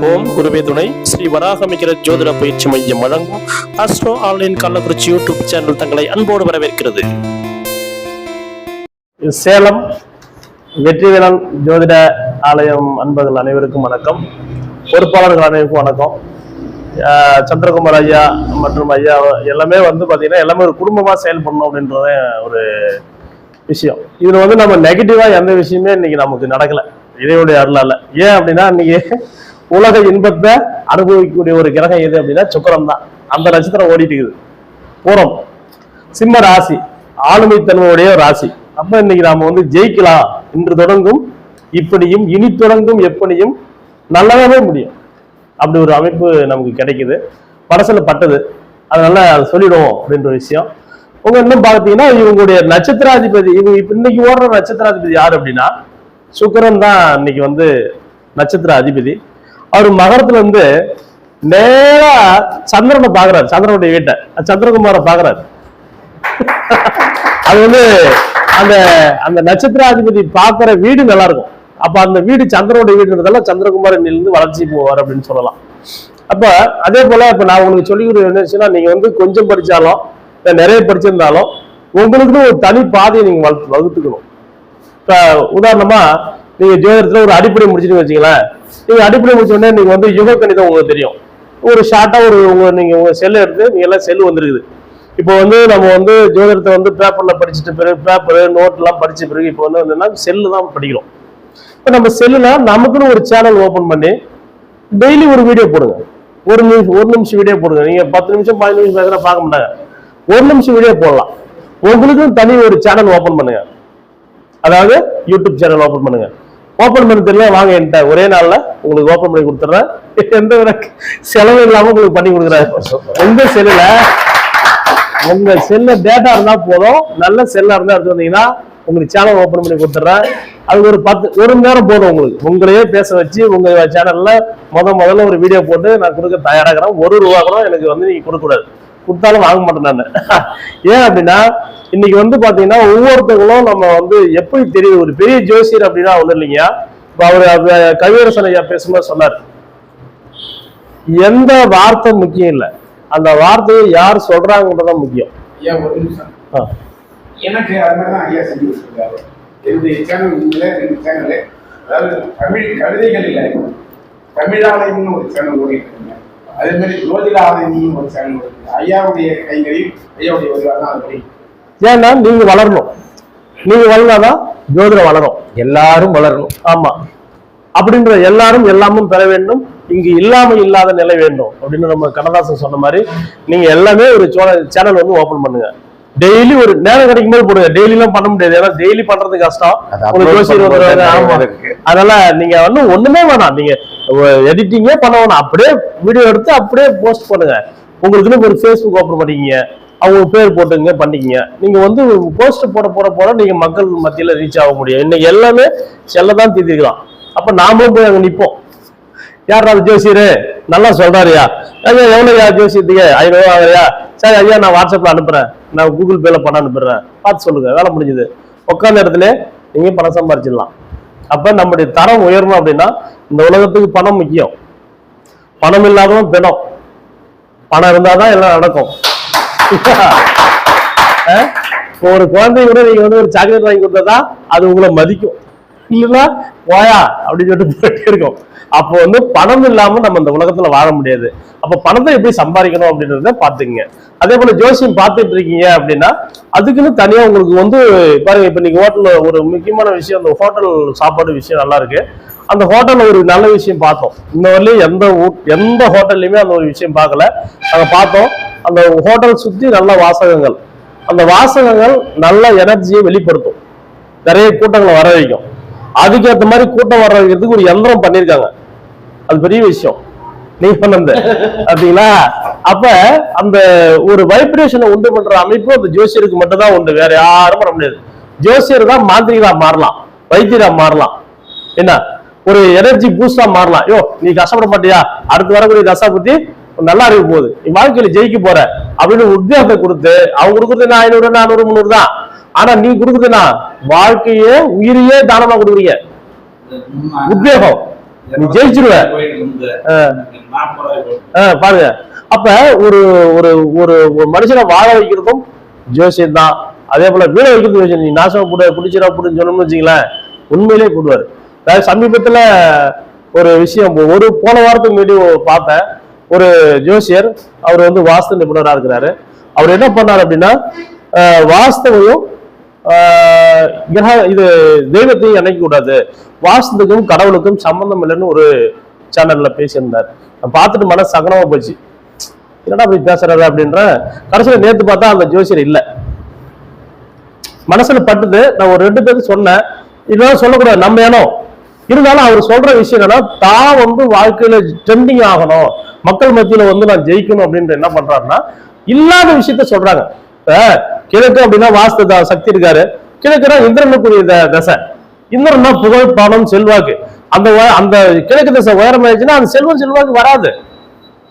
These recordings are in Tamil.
ஓம் குருவே துணை ஸ்ரீ வராகமிகிற ஜோதிட பயிற்சி மையம் வழங்கும் astro online Kallakurichi YouTube channel தங்களை அன்போடு வரவேற்கிறது. சேலம் வெற்றிவேலன் ஜோதிட ஆலயம் அன்பர்கள் அனைவருக்கும் வணக்கம். பொறுப்பாளர்கள் அனைவருக்கும் வணக்கம். சந்திரகுமார் ஐயா மற்றும் ஐயா எல்லாமே பாத்தீங்கன்னா எல்லாமே ஒரு குடும்பமா செயல்படணும் அப்படின்றத ஒரு விஷயம். இதுல நம்ம நெகட்டிவா எந்த விஷயமே இன்னைக்கு நமக்கு நடக்கல இறைவனுடைய அருளால. ஏன் அப்படின்னா இன்னைக்கு உலக இன்பத்தை அனுபவிக்கக்கூடிய ஒரு கிரகம் எது அப்படின்னா சுக்கிரன் தான். அந்த நட்சத்திரம் ஓடிட்டு இருக்குது. பூரம் சிம்ம ராசி, ஆளுமைத்தன்மையுடைய ராசி. அப்ப இன்னைக்கு நாம ஜெயிக்கலாம். இன்று தொடங்கும் இப்படியும் இனி தொடங்கும் எப்படியும் நல்லாவே முடியும். அப்படி ஒரு அமைப்பு நமக்கு கிடைக்குது. மனசுல பட்டது, அதனால அதை சொல்லிடுவோம் அப்படின்ற விஷயம். இன்னும் பார்த்தீங்கன்னா இவங்களுடைய நட்சத்திராதிபதி, இவங்க இன்னைக்கு ஓடுற நட்சத்திராதிபதி யாரு அப்படின்னா சுக்கிரன் தான். இன்னைக்கு நட்சத்திர அதிபதி. அவர் மகரத்துல நேரா சந்திரனை பாக்குறாரு, சந்திரனுடைய வீட்டை, சந்திரகுமாரை பாக்குறாரு. அது அந்த அந்த நட்சத்திராதிபதி பாக்குற வீடு நல்லா இருக்கும். அப்ப அந்த வீடு சந்திரனுடைய வீடுன்றதெல்லாம் சந்திரகுமார் இன்னிலிருந்து வளர்ச்சி போவார் அப்படின்னு சொல்லலாம். அப்ப அதே போல இப்ப நான் உங்களுக்கு சொல்லி என்னச்சுன்னா, நீங்க கொஞ்சம் படிச்சாலும் நிறைய படிச்சிருந்தாலும் உங்களுக்குன்னு ஒரு தனி பாதையை நீங்க வகுத்துக்கணும். இப்ப உதாரணமா நீங்க ஜோதிடத்துல ஒரு அடிப்படை முடிச்சுட்டு வச்சுங்களேன். நீங்க அடிப்படை முடிச்ச உடனே நீங்க யுக கணிதம் உங்களுக்கு தெரியும். ஒரு ஷார்ட்டா நீங்க உங்க செல்லை எடுத்து நீங்க எல்லாம் செல்லு வந்துருக்குது. இப்போ நம்ம ஜோதிடத்தை பேப்பர்ல படிச்சுட்டு பிறகு பேப்பர் நோட் எல்லாம் படிச்ச பிறகு இப்போ செல்லு தான் படிக்கிறோம். இப்போ நம்ம செல்லுல நமக்குன்னு ஒரு சேனல் ஓபன் பண்ணி டெய்லி ஒரு வீடியோ போடுங்க. ஒரு நிமிஷம் வீடியோ போடுங்க. நீங்க 10 நிமிஷம் 15 நிமிஷம் பேசுறா பார்க்க மாட்டாங்க. 1 நிமிஷம் வீடியோ போடலாம். உங்களுக்கும் தனி ஒரு சேனல் ஓபன் பண்ணுங்க. அதாவது யூடியூப் சேனல் ஓபன் பண்ணுங்க. ஓபன் பண்ண தெரியல, வாங்க என்கிட்ட ஒரே நாள்ல உங்களுக்கு ஓபன் பண்ணி கொடுத்துறேன். எந்த செலவு இல்லாம உங்களுக்கு பண்ணி கொடுக்குறேன். உங்க செல்ல டேட்டா இருந்தா போதும், நல்ல செல்லா இருந்தா எடுத்து வந்தீங்கன்னா உங்களுக்கு சேனல் ஓபன் பண்ணி கொடுத்துறேன். அது ஒரு 1 மணி நேரம் போதும் உங்களுக்கு. உங்களையே பேச வச்சு உங்க சேனல்ல முதல்ல ஒரு வீடியோ போட்டு நான் கொடுக்க தயாராகிறேன். ₹1 கூட எனக்கு நீங்க கொடுக்க கூடாது. கொடுத்தாலும் வாங்க மாட்டேன் நான். ஏன் அப்படின்னா இன்னைக்கு பாத்தீங்கன்னா ஒவ்வொருத்தங்களும் நம்ம எப்படி தெரியுது ஒரு பெரிய ஜோசியர் அப்படின்னா இல்லைங்க. இப்ப அவரு கவியரசன் ஐயா பேசும்போது சொன்னார், எந்த வார்த்தை முக்கியம் இல்லை, அந்த வார்த்தையை யார் சொல்றாங்கன்றதான் முக்கியம். எனக்கு அது மாதிரிதான் ஐயா செஞ்சு வச்சிருக்காரு. என்னுடைய சேனல் அதாவது தமிழ் கவிதைகள் இல்லை, தமிழாலயம்னு ஒரு சேனல் ஓடிட்டு இருந்தேன். அதே மாதிரி ஜோதிட ஆலயம் ஒரு சேனல் ஓடிட்டு ஐயாவுடைய கைகளில் ஐயாவுடைய வழிபாடு தான் அது. ஏன்னா நீங்க வளரணும். நீங்க வளர்ந்தாதான் ஜோதிடம் வளரும். எல்லாரும் வளரணும். ஆமா, அப்படின்ற எல்லாரும் எல்லாமும் பெற வேண்டும். இங்கு இல்லாம இல்லாத நிலை வேண்டும் அப்படின்னு நம்ம கண்ணதாசன் சொன்ன மாதிரி நீங்க எல்லாமே ஒரு சேனல் ஓபன் பண்ணுங்க. டெய்லி ஒரு நேரம் கிடைக்கும் போது போடுங்க. டெய்லி எல்லாம் பண்ண முடியாது, ஏன்னா டெய்லி பண்றது கஷ்டம். அதனால நீங்க ஒண்ணுமே வேணாம், நீங்க எடிட்டிங்கே பண்ண வேணாம். அப்படியே வீடியோ எடுத்து அப்படியே போஸ்ட் பண்ணுங்க. உங்களுக்குன்னு ஒரு ஃபேஸ்புக் ஓபன் பண்ணிக்கிங்க, அவங்க பேர் போட்டுங்க பண்ணிக்கிங்க. நீங்க போஸ்ட் போட நீங்க மக்கள் மத்தியில ரீச் ஆக முடியும். இன்னைக்கு எல்லாமே செல்லதான் தீர்த்திக்கலாம். அப்ப நாமளும் போய் அங்க நிப்போம். யாராவது ஜோசியரு நல்லா சொல்றாருயா, ஐயா எவ்வளவு ஜோசியத்துக்கு ₹500 ஆகுறியா? சரி ஐயா, நான் வாட்ஸ்அப்ல அனுப்புறேன், நான் கூகுள் பேல பணம் அனுப்புறேன், பார்த்து சொல்லுங்க, வேலை முடிஞ்சது. உட்கார்ந்த இடத்துல நீங்க பணம் சம்பாரிச்சிடலாம். அப்ப நம்முடைய தரம் உயரணும் அப்படின்னா இந்த உலகத்துக்கு பணம் முக்கியம். பணம் இல்லாதவன் பிணம். பணம் இருந்தாதான் எல்லாம் நடக்கும். ஒரு குழந்தை கூட நீங்க ஒரு சாக்லேட் வாங்கி கொடுத்தா அது உங்களை மதிக்கும். இல்லைன்னா போயா அப்படின்னு சொல்லிட்டு போயிட்டே இருக்கும். அப்போ பணம் இல்லாம நம்ம இந்த உலகத்துல வாழ முடியாது. அப்ப பணத்தை எப்படி சம்பாதிக்கணும் அப்படின்றத பாத்துக்கங்க. அதே போல ஜோசியம் பார்த்துட்டு இருக்கீங்க அப்படின்னா அதுக்குன்னு தனியா உங்களுக்கு பாருங்க. இப்ப நீங்க ஹோட்டல்ல ஒரு முக்கியமான விஷயம், அந்த ஹோட்டல் சாப்பாடு விஷயம் நல்லா இருக்கு. அந்த ஹோட்டல்ல ஒரு நல்ல விஷயம் பார்த்தோம். இந்த வரலையும் எந்த ஹோட்டல்லையுமே அந்த ஒரு விஷயம் பார்க்கல. நாங்க பார்த்தோம், அந்த ஹோட்டல் சுத்தி நல்ல வாசகங்கள். அந்த வாசகங்கள் நல்ல எனர்ஜியை வெளிப்படுத்தும், நிறைய கூட்டங்களை வர வைக்கும். அதுக்கேற்ற மாதிரி கூட்டம் வர வைக்கிறதுக்கு ஒரு யந்திரம் பண்ணிருக்காங்க. அது பெரிய விஷயம். நீங்க சொன்னது அப்படிங்களா? அப்ப அந்த ஒரு வைப்ரேஷனை உண்டு பண்ற அமைப்பு அந்த ஜோசியருக்கு மட்டும் தான் உண்டு, வேற யாரும் பண்ண முடியாது. ஜோசியர் தான் மாந்திரிகா மாறலாம், வைத்தியரா மாறலாம், என்ன ஒரு எனர்ஜி பூஸ்டா மாறலாம். யோ நீ கஷ்டப்பட மாட்டியா, அடுத்து வரக்கூடிய தசா பத்தி நல்லா இருக்க போகுது, நீ வாழ்க்கையில ஜெயிக்க போற அப்படின்னு உத்வேகத்தை கொடுத்து, அவங்க கொடுக்குறது 500 400 300 தான். ஆனா நீ கொடுக்குதுன்னா வாழ்க்கையே உயிரையே தானமா கொடுக்குறீங்க. உத்வேகம் நீ ஜெயிச்சிருவ. பாருங்க, அப்ப ஒரு ஒரு ஒரு மனுஷனை வாழ வைக்கிறதும் ஜோசியம் தான். அதே போல வீட வைக்கிறது ஜோசியம். நீ நாசம் கூட குடிச்சிடா அப்படின்னு சொன்னோம்னு வச்சுங்களேன், உண்மையிலே போடுவாரு. அதாவது சமீபத்துல ஒரு விஷயம், ஒரு போன வாரத்துக்கு முன்னாடி பார்த்தேன், ஒரு ஜோசியர், அவர் வந்து வாஸ்து நிபுணராக இருக்கிறாரு. அவர் என்ன பண்ணார் அப்படின்னா, வாஸ்துவையும் இது தெய்வத்தையும் இணைக்க கூடாது, வாஸ்துக்கும் கடவுளுக்கும் சம்பந்தம் இல்லைன்னு ஒரு சேனல்ல பேசியிருந்தார். பார்த்துட்டு மனசு சகனமா போச்சு, என்னடா அப்படி பேசுறாரு அப்படின்ற. கடைசியில் நேத்து பார்த்தா அந்த ஜோசியர் இல்லை, மனசுல பட்டுது. நான் ஒரு 2 பேருக்கு சொன்னேன், இதெல்லாம் சொல்லக்கூடாது நம்ம ஏனோ. இருந்தாலும் அவர் சொல்ற விஷயம் என்னன்னா, தான் வந்து வாழ்க்கையில ட்ரெண்டிங் ஆகணும், மக்கள் மத்தியில வந்து நான் ஜெயிக்கணும் அப்படின்ற என்ன பண்றாருன்னா, இல்லாத விஷயத்த சொல்றாங்க. கிழக்கு அப்படின்னா வாஸ்து சக்தி இருக்காரு, கிழக்குனா இந்திரனுக்குரிய தசை. இந்திரன்னா புகழ், பணம், செல்வாக்கு. அந்த அந்த கிழக்கு தசை உயரம் ஆயிடுச்சுன்னா அந்த செல்வம் செல்வாக்கு வராது.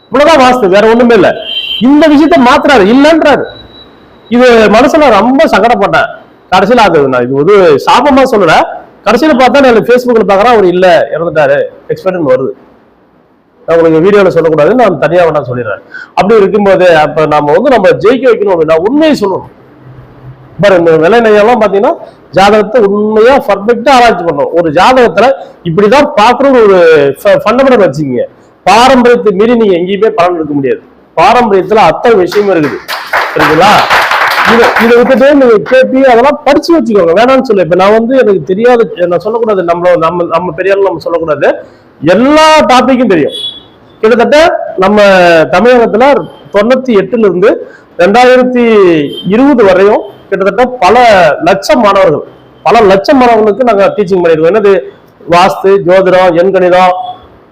இவ்வளவுதான் வாஸ்து, வேற ஒண்ணுமே இல்லை. இந்த விஷயத்த மாத்துறாரு, இல்லைன்றாரு. இது மனசுல ரொம்ப சங்கடப்பட்டேன். கடைசியில் அது நான் இது ஒரு சாபமா சொல்லல. கடைசியில பார்த்தா நான் ஃபேஸ்புக்ல பாக்குறேன், அவர் இல்ல, இறந்துட்டாரு, எக்ஸ்பெக்ட் வருது. நான் உங்களுக்கு வீடியோல சொல்லக்கூடாது, நான் தனியா வேணா சொல்லிடுறேன். அப்படி இருக்கும்போது அப்ப நம்ம வந்து நம்ம ஜெயிக்க வைக்கணும் அப்படின்னா உண்மையை சொல்லணும். பாரு, இந்த விலை நெய்யெல்லாம் பாத்தீங்கன்னா ஜாதகத்தை உண்மையா பர்ஃபெக்டா ஆராய்ச்சி பண்ணணும். ஒரு ஜாதகத்துல இப்படிதான் பாக்குறது ஒரு ஃபண்டமெண்டல் வச்சுக்கீங்க. பாரம்பரியத்தை மீறி நீங்க எங்கேயுமே பலன் எடுக்க முடியாது. பாரம்பரியத்துல அத்தனை விஷயமும் இருக்குது, சரிங்களா? இதை விட்டுட்டு நீங்க கேபி அதெல்லாம் படிச்சு வச்சுக்கோங்க, வேணாம்னு சொல்லு. இப்ப நான் வந்து எனக்கு தெரியாது, நான் சொல்லக்கூடாது, நம்ம பெரியாரும் நம்ம சொல்லக்கூடாது. எல்லா டாபிக்கும் தெரியும். கிட்டத்தட்ட நம்ம தமிழகத்துல 98 இருந்து 2020 வரையும் கிட்டத்தட்ட பல லட்சம் மாணவர்களுக்கு நாங்க டீச்சிங் பண்ணிருக்கோம். என்னது, வாஸ்து, ஜோதிடம், எண்கணிதம்,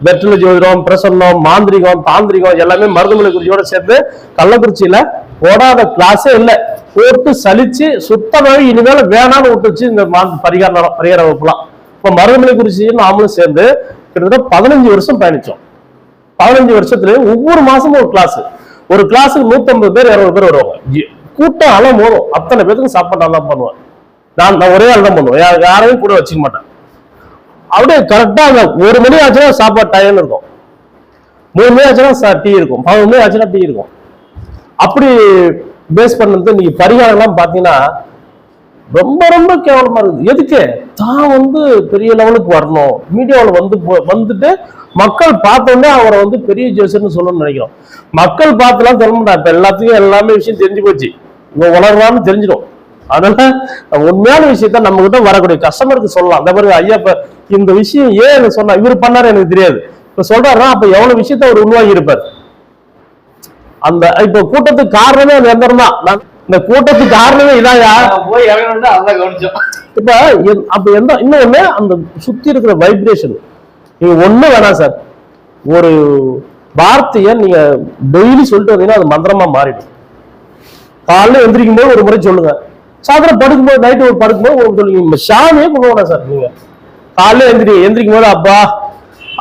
வெற்றில ஜோதிடம், பிரசன்னம், மாந்திரிகம், தாந்திரிகம் எல்லாமே மருதுமலை குறிச்சியோட சேர்ந்து கள்ளக்குறிச்சியில போடாத கிளாஸே இல்லை. போட்டு சலிச்சு சுத்தமாவே இனிமேல வேணான்னு விட்டுச்சு இந்த பரிகார வகுப்புலாம். இப்ப மருதுமலை குறிச்சி நாமளும் சேர்ந்து கிட்டத்தட்ட 15 வருஷம் பயணிச்சோம். 15 வருஷத்துல ஒவ்வொரு மாசமும் ஒரு கிளாஸுக்கு 150 பேர் 200 பேர் வருவாங்க. கூட்டம் அலம் போதும், அத்தனை பேருக்கு சாப்பாடு தான் பண்ணுவேன். நான் ஒரே ஆள் தான் பண்ணுவேன், யாரையும் கூட வச்சுக்க மாட்டேன். அப்படியே கரெக்டா 1 மணி ஆச்சுன்னா சாப்பாடு டைம் இருக்கும், 3 மணி ஆச்சுன்னா டீ இருக்கும், 11 மணி ஆச்சுன்னா டீ இருக்கும். அப்படி பேஸ் பண்ணது. நீங்க பரிகாரம்லாம் பாத்தீங்கன்னா ரொம்ப ரொம்ப கேவலமா இருக்குது. எதுக்கு தான் வந்து பெரிய லெவலுக்கு வரணும், மீடியாவில் வந்துட்டு மக்கள் பார்த்தோன்னே அவரை வந்து பெரிய ஜோசியர்னு சொல்லணும்னு நினைக்கிறோம். மக்கள் பார்த்துலாம் சொல்ல மாட்டா. இப்ப எல்லாத்துக்கும் எல்லாமே விஷயம் தெரிஞ்சு போச்சு, இவன் வளர்றான்னு தெரிஞ்சிடும். அதனால உண்மையான விஷயத்த நம்ம கிட்ட வரக்கூடிய கஸ்டமருக்கு சொல்லலாம். அந்த மாதிரி ஐயா இப்ப இந்த விஷயம் ஏன் சொன்னா, இவர் பண்ணாரு எனக்கு தெரியாது, இப்ப சொல்றாருன்னா அப்ப எவ்வளவு விஷயத்த அவர் உருவாகி இருப்பார். அந்த இப்ப கூட்டத்துக்கு காரணமே அந்த எந்திரம் தான். இந்த கூட்டத்துக்கு காரணமே இதாயா போய் கவனிச்சோம். இப்ப அப்ப இன்னொன்னு அந்த சுத்தி இருக்கிற வைப்ரேஷன். நீங்க ஒண்ணு வேணாம் சார், ஒரு வார்த்தைய நீங்க டெய்லி சொல்லிட்டு வந்தீங்கன்னா அது மந்திரமா மாறிடும். காலைல எந்திரிக்கும் போது ஒரு முறை சொல்லுங்க, சாயந்தரம் படுக்கும்போது, நைட்டு ஒரு படுக்கும்போது ஒரு சொல்லுங்க. சாமியே பண்ணுவோம் சார். நீங்க காலைல எந்திரிக்கும் போது அப்பா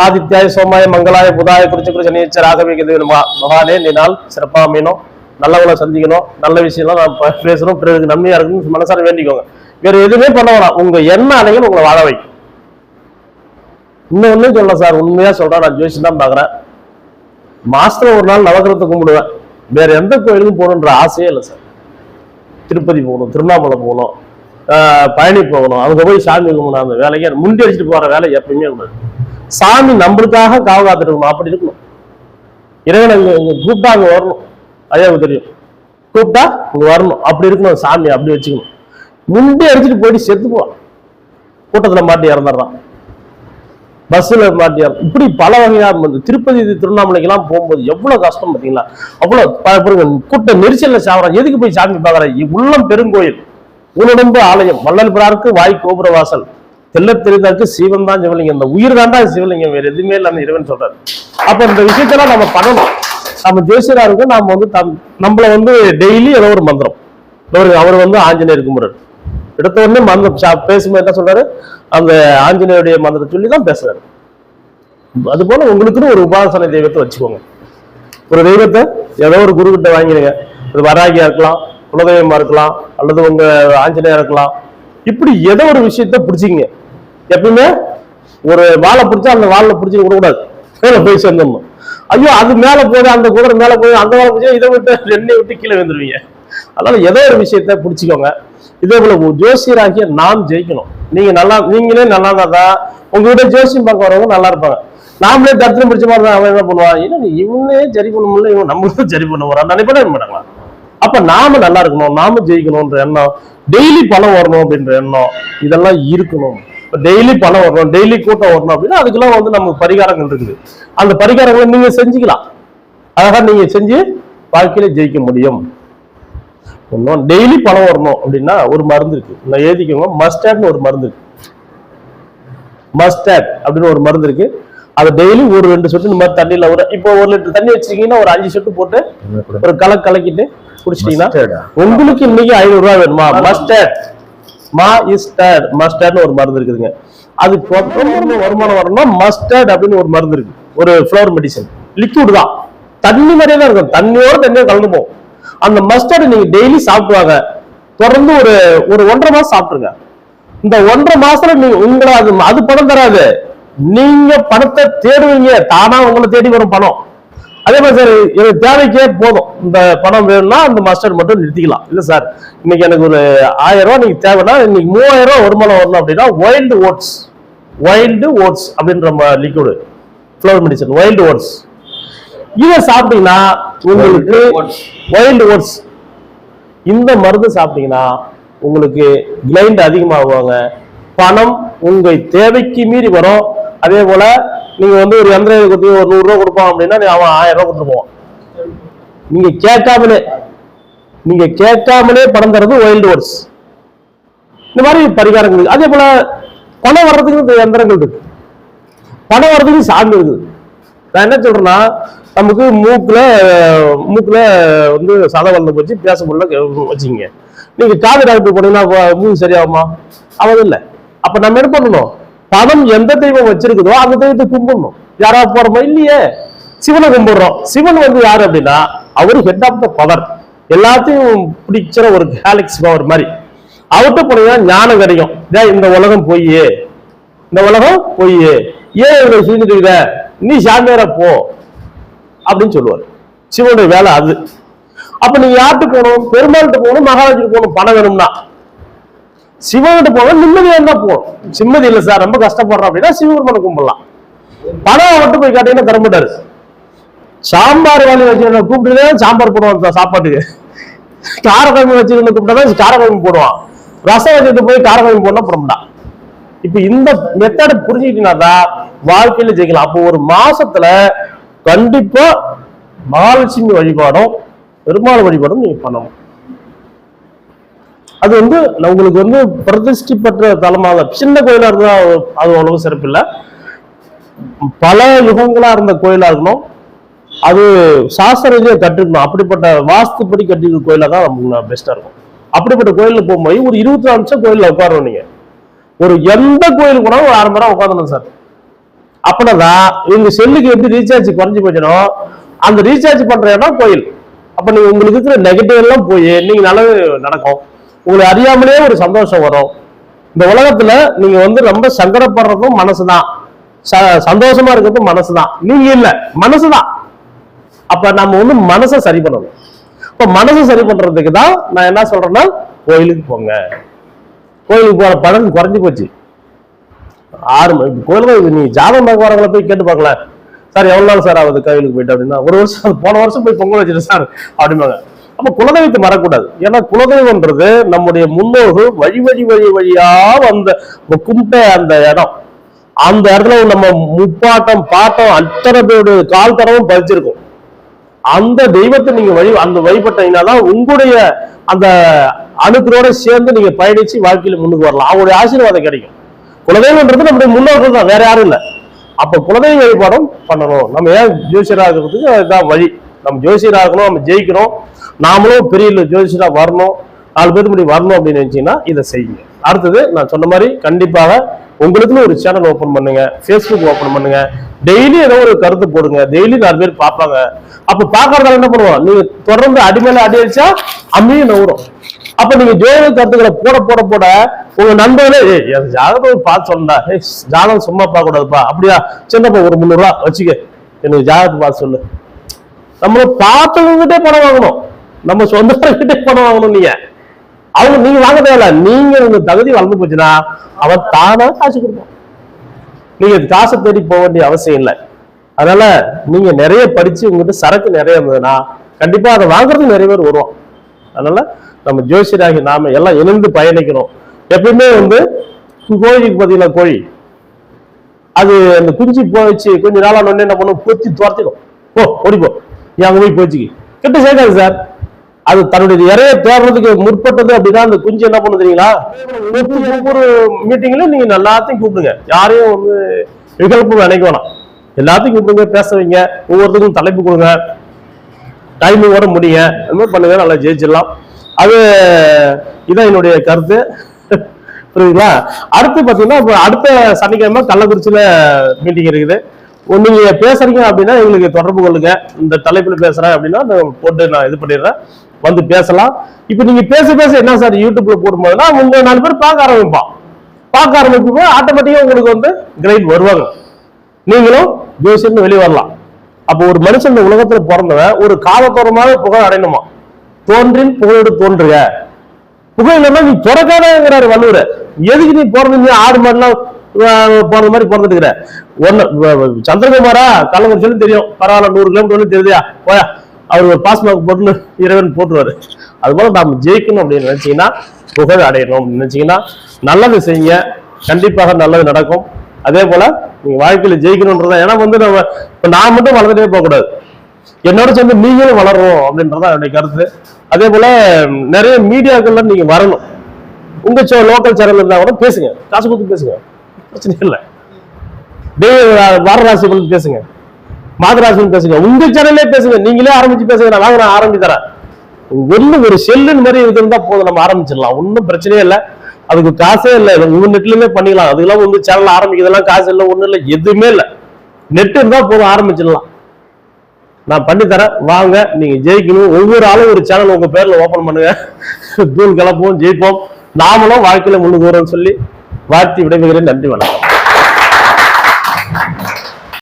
ஆதித்யாய சோமாய மங்களாய புதாய குறிச்ச நீச்சர் ஆகவே மகானே நீ நாள் சிறப்பா அமையணும், நல்லவங்களை சந்திக்கணும், நல்ல விஷயம்லாம் நான் பேசணும், பிறகு நன்மையா இருக்குன்னு மனசார வேண்டிக்கோங்க. வேற எதுவுமே பண்ண வேணாம், உங்க என்ன அணைகள் உங்களை வாழ வைக்கும். இன்னொன்னு சொல்லலாம் சார், உண்மையா சொல்றேன், நான் ஜோசியம் தான் பாக்குறேன். மாசத்துல ஒரு நாள் நவகிரகத்தை கும்பிடுவேன், வேற எந்த கோயிலுக்கும் போகணுன்ற ஆசையே இல்லை சார். திருப்பதி போகணும், திருவண்ணாமலை போகணும், பழனி போகணும், அங்க போய் சாமி கும்பிடணும். அந்த வேலைக்கே முண்டி அடிச்சுட்டு போற வேலை எப்பயுமே கூடாது. சாமி நம்மளுக்காக காவ காத்துட்டு இருக்கணும், அப்படி இருக்கணும். இறைவன் அங்க கூப்பிட்டா அங்க வரணும், ஐயாவுக்கு தெரியும், கூப்பிட்டா அங்க வரணும், அப்படி இருக்கணும். சாமி அப்படி வச்சுக்கணும். முண்டி அடிச்சுட்டு போயிட்டு செத்து போவான், கூட்டத்துல மாட்டி இறந்துடுறான், பஸ்ல மாட்டியா. இப்படி பல வகையா திருப்பதி திருவண்ணாமலைக்கெல்லாம் போகும்போது எவ்வளவு கஷ்டம் பார்த்தீங்களா? அவ்வளவு கூட்ட நெரிசல்ல சாவறான். எதுக்கு போய் சாமி பார்க்கறான்? உள்ளம் பெருங்கோயில், உடம்பு ஆலயம், வள்ளல் பிறாருக்கு வாய் கோபுர வாசல், தெல்ல தெரிந்தாருக்கு சீவன் தான் சிவலிங்கம், இந்த உயிர் தாண்டா சிவலிங்கம், வேற எதுவுமே இல்லாம இறைவன் சொல்றாரு. அப்ப இந்த விஷயத்தெல்லாம் நம்ம பண்ணணும். நம்ம ஜோசியரா இருக்கு, நாம வந்து நம்மள வந்து டெய்லி ஏதோ ஒரு மந்திரம். அவர் வந்து ஆஞ்சநேயர் கும்பிடுறாரு, எடுத்த உடனே மந்திரம் பேசும்போது என்ன சொல்றாரு, அந்த ஆஞ்சநேயருடைய மந்திரம் சொல்லி தான் பேசுறாரு. அது போல உங்களுக்குன்னு ஒரு உபாசனை தெய்வத்தை வச்சுக்கோங்க. ஒரு தெய்வத்தை ஏதோ ஒரு குரு கிட்ட வாங்கிடுங்க. அது வராகியா இருக்கலாம், குலதெய்வமா இருக்கலாம், அல்லது உங்க ஆஞ்சநேயர் இருக்கலாம். இப்படி ஏதோ ஒரு விஷயத்த பிடிச்சிங்க. எப்பவுமே ஒரு வாழை பிடிச்சா அந்த வாழை பிடிச்சி விடக்கூடாது, மேல போய் சேர்ந்துடணும். ஐயோ அது மேல போகுது, அந்த குதிரை மேல போகுது, அந்த வாழை பிடிச்சா இதை விட்டு ரெண்டை விட்டு கீழே வந்துருவீங்க. அதனால ஏதோ ஒரு விஷயத்த பிடிச்சிக்கோங்க. இதே போல ஜோசியராகிய நாம் ஜெயிக்கணும். நீங்களே நல்லா தான் உங்ககிட்ட ஜோசியம் பார்க்க வரவங்க நல்லா இருப்பாங்க. நாமளே தத்திரம் பிடிச்ச மாதிரி தான் அவன் என்ன பண்ணுவான், ஏன்னா இவனே சரி பண்ண முடியல, இவன் நம்மளும் சரி பண்ண வரான் நினைப்பா மாட்டாங்களா. அப்ப நாம நல்லா இருக்கணும், நாம ஜெயிக்கணும்ன்ற எண்ணம், டெய்லி பணம் வரணும் அப்படின்ற எண்ணம், இதெல்லாம் இருக்கணும். டெய்லி பணம் வரணும், டெய்லி கூட்டம் வரணும் அப்படின்னா அதுக்கெல்லாம் வந்து நமக்கு பரிகாரங்கள் இருக்குது. அந்த பரிகாரங்களை நீங்க செஞ்சுக்கலாம். அழகா நீங்க செஞ்சு வாழ்க்கையில ஜெயிக்க முடியும். டெய்லி பணம் வரணும் அப்படின்னா ஒரு மருந்து இருக்கு, நான் எழுதிக்கோங்க. மஸ்டார்ட்னு ஒரு மருந்து இருக்கு. மஸ்டார்ட் அப்படின்னு ஒரு மருந்து இருக்கு. அதை டெய்லி ஒரு 2 சொட்டு இந்த மாதிரி தண்ணியில இப்போ 1 லிட்டர் தண்ணி வச்சிருக்கீங்கன்னா ஒரு 5 சொட்டு போட்டு ஒரு கலக்கிட்டு குடிச்சிட்டீங்கன்னா உங்களுக்கு இன்னைக்கு 500 ரூபாய் வேணுமா? மஸ்டார்ட் மஸ்டார்ட்னு ஒரு மருந்து இருக்குதுங்க. அது வருமானம் வரணும்னா மஸ்டார்ட் அப்படின்னு ஒரு மருந்து இருக்கு, ஒரு ஃபிளவர் மெடிசன், லிக்விட் தான், தண்ணி மாதிரியே தான் இருக்கும், தண்ணியோட தண்ணியோட கலந்து போகும். அந்த மஸ்டார்ட் நீங்க டெய்லி சாப்பிடுவாங்க, தொடர்ந்து ஒரு 1.5 மாசம் சாப்பிட்டுருங்க. இந்த 1.5 மாசத்துல நீங்க உங்களை அது பணம் தராது, நீங்க பணத்தை தேடுவீங்க, தானா உங்களை தேடி வரும் பணம். அதே மாதிரி சார் எனக்கு தேவைக்கே போதும், இந்த பணம் வேணும்னா அந்த மஸ்டார்ட் மட்டும் நிறுத்திக்கலாம். இல்ல சார் இன்னைக்கு எனக்கு ஒரு 1000 ரூபாய் நீங்க தேவைன்னா இன்னைக்கு 3000 ரூபாய் வருமானம் வரணும் அப்படின்னா வைல்டு ஓட்ஸ் அப்படின்ற liquid flower medicine, wild oats, இதை சாப்பிட்டீங்கன்னா உங்களுக்கு வைல்டு ஓட்ஸ் இந்த மருந்து சாப்பிட்டீங்கன்னா உங்களுக்கு கிளைண்ட் அதிகமாகுவாங்க, பணம் உங்க தேவைக்கு மீறி வரும். அதே போல நீங்க வந்து ஒரு எந்திரம் கொடுத்து ஒரு 100 ரூபாய் கொடுப்பான் அப்படின்னா அவன் 1000 ரூபாய் கொடுத்து போவான். நீங்க கேட்காமலே பணம் தரது வைல்டு ஓட்ஸ். இந்த மாதிரி பரிகாரங்கள். அதே போல பணம் வர்றதுக்கு எந்திரங்கள் இருக்கு, பணம் வர்றதுக்கு சாமி இருக்குது. நான் என்ன சொல்றேன்னா, நமக்கு மூக்குல வந்து சதை வந்து போச்சு, பேச முடியல வச்சுக்கீங்க. நீங்க காது டாக்டர் போனீங்கன்னா மூக்கு சரியாகுமா? அவன் இல்லை. அப்ப நம்ம என்ன பண்ணணும், பணம் எந்த தெய்வம் வச்சிருக்குதோ அந்த தெய்வத்தை கும்பிடணும். யாராவது போறோமோ இல்லையே, சிவனை கும்பிடுறோம். சிவன் வந்து யாரு அப்படின்னா அவரு ஹெட் ஆஃப் த பவர், எல்லாத்தையும் பிடிக்கிற ஒரு கேலக்ஸி பவர் மாதிரி. அவர்கிட்ட போனீங்கன்னா ஞானம் கிடைக்கும். இந்த உலகம் பொய்யே, ஏன் இவரை செஞ்சுட்டு இருக்க, நீ சாமியார போ அப்படின்னு சொல்லுவாரு. சிவனுடைய வேலை அது. அப்ப நீங்க யார்கிட்ட போகணும், பெருமாள்கிட்ட போகணும், மகாராஜுக்கு போகணும். பணம் வேணும்னா சிவன்கிட்ட போகணும், நிம்மதியா இருந்தா போகணும். நிம்மதி இல்லை சார் ரொம்ப கஷ்டப்படுறோம் அப்படின்னா சிவபெருமானை கும்பிடலாம். பணம் மட்டும் போய் காட்டீங்கன்னா தர மாட்டாரு. சாம்பார் வேலை வச்சு கூப்பிட்டு சாம்பார் போடுவான் சாப்பாட்டுக்கு, காரக்குழம்பு வச்சு கூப்பிட்டா காரக்குழம்பு போடுவான், ரசம் வச்சுட்டு போய் காரக்குழம்பு போடலாம் போட மாட்டான். இப்ப இந்த மெத்தடை புரிஞ்சுக்கிட்டீங்கன்னா வாழ்க்கையில ஜெயிக்கலாம். அப்போ ஒரு மாசத்துல கண்டிப்பா மகாலட்சுமி வழிபாடும் பெருமாள் வழிபாடும் நீங்க பண்ணணும். அது வந்து உங்களுக்கு வந்து பிரதிஷ்டி பெற்ற தலமாக சின்ன கோயிலா இருந்தா அது அவ்வளவு சிறப்பு இல்லை. பல யுகங்களா இருந்த கோயிலா இருக்கணும், அது சாஸ்திர ரீதியா கட்டிருக்கணும். அப்படிப்பட்ட வாஸ்துப்படி கட்டிருக்க கோயிலா தான் நமக்கு பெஸ்டா இருக்கும். அப்படிப்பட்ட கோயிலுக்கு போகும்போது ஒரு 24 நிமிஷம் கோயில்ல உட்காரணும். நீங்க ஒரு எந்த கோயிலுக்கு போனாலும் ஒரு 1/2 மணி நேரம் உட்காரணும் சார். அப்படின்னாதான் இவங்க செல்லுக்கு எப்படி ரீசார்ஜ் குறைஞ்சு போச்சனோ அந்த ரீசார்ஜ் பண்ற இடம் கோயில். அப்ப நீங்க உங்களுக்கு இருக்கிற நெகட்டிவ் எல்லாம் போய் நீங்க நல்லது நடக்கும். உங்களை அறியாமலே ஒரு சந்தோஷம் வரும். இந்த உலகத்துல நீங்க வந்து ரொம்ப சங்கடப்படுறதும் மனசுதான், சந்தோஷமா இருக்கிறதும் மனசுதான், நீங்க இல்ல மனசுதான். அப்ப நம்ம வந்து மனசை சரி பண்ணணும். இப்ப மனசை சரி பண்றதுக்கு தான் நான் என்ன சொல்றேன்னா கோயிலுக்கு போங்க. கோயிலுக்கு போற பலன் குறைஞ்சு போச்சு. 6 மணி கோயிலுக்கு நீ ஜாதகம் பார்க்க வரவங்களை போய் கேட்டு பார்க்கல சார் எவ்வளவு நாள் சார் ஆகுது கோயிலுக்கு போயிட்டு அப்படின்னா, ஒரு வருஷம் போன வருஷம் போய் பொங்கல் வச்சுட்டு சார் அப்படிம்பாங்க. அப்ப குலதெய்வத்தை மறக்கூடாது. ஏன்னா குலதெய்வம்ன்றது நம்முடைய முன்னோர்கள் வழியா வந்த கும்பிட்ட அந்த இடம். அந்த இடத்துல நம்ம முப்பாட்டம் பாட்டம் அத்தனை பேருடைய கால் தரவும் பதிச்சிருக்கும். அந்த தெய்வத்தை நீங்க அந்த வழிபட்டீங்கன்னா தான் உங்களுடைய அந்த அணுக்களோட சேர்ந்து நீங்க பயணிச்சு வாழ்க்கையில முன்னுக்கு வரலாம். அவங்களுடைய ஆசீர்வாதம் கிடைக்கும். குலதெய்வம்ன்றது நம்முடைய முன்னோர்கள் தான், வேற யாரும் இல்லை. அப்ப குலதெய்வ வழிபாடும் பண்ணணும். நம்ம ஏன் ஜோசியரா இருக்கிறதுக்கு அதுதான் வழி. நம்ம ஜோசியரா இருக்கணும், நம்ம ஜெயிக்கணும், நாமளும் பெரிய ஜோசியரா வரணும், 4 பேருக்கு முன்னாடி வரணும் அப்படின்னு நினைச்சீங்கன்னா இதை செய்யுங்க. அடுத்தது நான் சொன்ன மாதிரி கண்டிப்பாக உங்களுக்குன்னு ஒரு சேனல் ஓபன் பண்ணுங்க, ஃபேஸ்புக் ஓபன் பண்ணுங்க, டெய்லி ஏதோ ஒரு கருத்து போடுங்க, டெய்லி 4 பேர் பார்ப்பாங்க. அப்ப பாக்குறதால என்ன பண்ணுவோம், நீங்க தொடர்ந்து அடிமேல அடி அடிச்சா அம்மியும் நவுரும். அப்ப நீங்க ஜோதிட கருத்துக்களை போட போட போட உங்க நண்பர்களே என் ஜாதகம் பார்த்து சொல்லா, ஜாதகம் சும்மா பார்க்க கூடாதுப்பா, அப்படியா சின்னப்பா ஒரு 300 ரூபா வச்சுக்க, எனக்கு ஜாதகத்தை பார்த்து சொல்லு. நம்ம பார்த்தவங்ககிட்டே பணம் வாங்கணும், நம்ம சொந்தக்கிட்டே பணம் வாங்கணும். நீங்க வாங்க தேவையில்ல, நீங்க உங்க தகுதி வளர்ந்து போச்சுன்னா அவன் தானா காசு கொடுப்பான். நீங்க காசை தேடி போக வேண்டிய அவசியம் இல்லை. அதனால நீங்க நிறைய படிச்சு உங்ககிட்ட சரக்கு நிறைய இருந்ததுன்னா கண்டிப்பா அதை வாங்குறதுக்கு நிறைய பேர் வருவான். அதனால நம்ம ஜோசியராகி நாம எல்லாம் இணைந்து பயணிக்கணும். எப்பயுமே கோழிக்கு பார்த்தீங்கன்னா, கோழி அது அந்த குஞ்சு போச்சு கொஞ்ச நாளா என்ன பண்ணும், பொத்தி துரத்திடும். ஓடிப்போ, நீ அங்க போய் போச்சுக்கு கிட்ட சேர்க்காது சார். அது தன்னுடைய இறைய தேடுறதுக்கு முற்பட்டது அப்படின்னா அந்த குஞ்சு என்ன பண்ணு தெரியுங்களா, ஒவ்வொரு மீட்டிங்லயும் நீங்க எல்லாத்தையும் கூப்பிடுங்க, யாரையும் விகல்பம் நினைக்க வேணாம், எல்லாத்தையும் கூப்பிடுங்க, பேச வைங்க, ஒவ்வொருத்தருக்கும் தலைப்பு கொடுங்க, டைமிங்கோட முடியுங்க, அந்த மாதிரி பண்ணுங்க, நல்லா ஜெயிச்சிடலாம். அது இதான் என்னுடைய கருத்து. புரியுதுங்களா? அடுத்து பாத்தீங்கன்னா இப்போ அடுத்த சனிக்கிழமை கள்ளக்குறிச்சியில மீட்டிங் இருக்குது. நீங்க பேசுறீங்க அப்படின்னா எங்களுக்கு தொடர்பு கொள்ளுங்க. இந்த தலைப்புல பேசுறேன் அப்படின்னா போட்டு நான் இது பண்ணிடுறேன், வந்து பேசலாம். இப்ப நீங்க பேச என்ன சார் யூடியூப்ல போடும்போதுன்னா உங்க 4 பேர் பார்க்க ஆரம்பிக்கும் போது ஆட்டோமேட்டிக்கா உங்களுக்கு கிரைட் வருவாங்க, நீங்களும் ஜோசியர்னு வெளியே வரலாம். அப்போ ஒரு மனுஷன் இந்த உலகத்துல பிறந்தவன் ஒரு காலத்தோரமாக புகழ் அடையணுமா, தோன்றின் புகழோடு தோன்றுக, புகழ் இல்லைன்னா நீ பிறக்காதங்கிறாரு வள்ளுவர். எதுக்கு நீ பிறந்தீங்க ஆடு மாடுலாம் போன மாதிரி பிறந்துட்டுக்கிற? சந்திரகுமாரா கள்ளக்குறிச்சியிலும் தெரியும், பரவாயில்ல 100 கிலோமீட்டர் தெரியுதா போயா, அவர் ஒரு பாஸ் மார்க் போட்டு இறைவன் போட்டுருவாரு. அது போல நாம ஜெயிக்கணும் அப்படின்னு நினைச்சீங்கன்னா, புகழ் அடையணும் நினைச்சீங்கன்னா நல்லது செய்யுங்க, கண்டிப்பாக நல்லது நடக்கும். அதே போல நீங்க வாழ்க்கையில ஜெயிக்கணும்ன்றதா. ஏன்னா நம்ம இப்ப நான் மட்டும் வளர்ந்துட்டே போக கூடாது, என்னோட சேர்ந்து நீங்களும் வளரணும் அப்படின்றதான் என்னுடைய கருத்து. அதே போல நிறைய மீடியாக்கள்ல நீங்க வரணும். உங்க லோக்கல் சேனல் இருந்தா கூட பேசுங்க, காசு கொடுத்து பேசுங்க, பிரச்சனை இல்லை. வாரராசி பேசுங்க, மாதராசி பேசுங்க, உங்க சேனல்லே பேசுங்க, நீங்களே ஆரம்பிச்சு பேசுங்க, நான் வாங்க நான் ஆரம்பிச்சு தரேன். ஒரு செல்லுன்னு மாதிரி இருந்தா போதும், நம்ம ஆரம்பிச்சிடலாம், ஒன்றும் பிரச்சனையே இல்லை. அதுக்கு காசே இல்லை, உங்க நெட்லயுமே பண்ணிக்கலாம். அதுக்கெல்லாம் சேனல் ஆரம்பிக்கிறதெல்லாம் காசு இல்லை, ஒண்ணும் இல்லை, எதுவுமே இல்லை. நெட் இருந்தா போதும், ஆரம்பிச்சிடலாம். நான் பண்ணி தரேன், வாங்க, நீங்க ஜெயிக்கணும். ஒவ்வொரு ஆளும் ஒரு சேனல் உங்க பேர்ல ஓபன் பண்ணுங்க, தூள் கலப்போம், ஜெயிப்போம், நாமளும் வாழ்க்கையில முன்னுக்கு வரோம்னு சொல்லி வாழ்த்தி விடைபெறுகிறேன். நன்றி, வணக்கம்.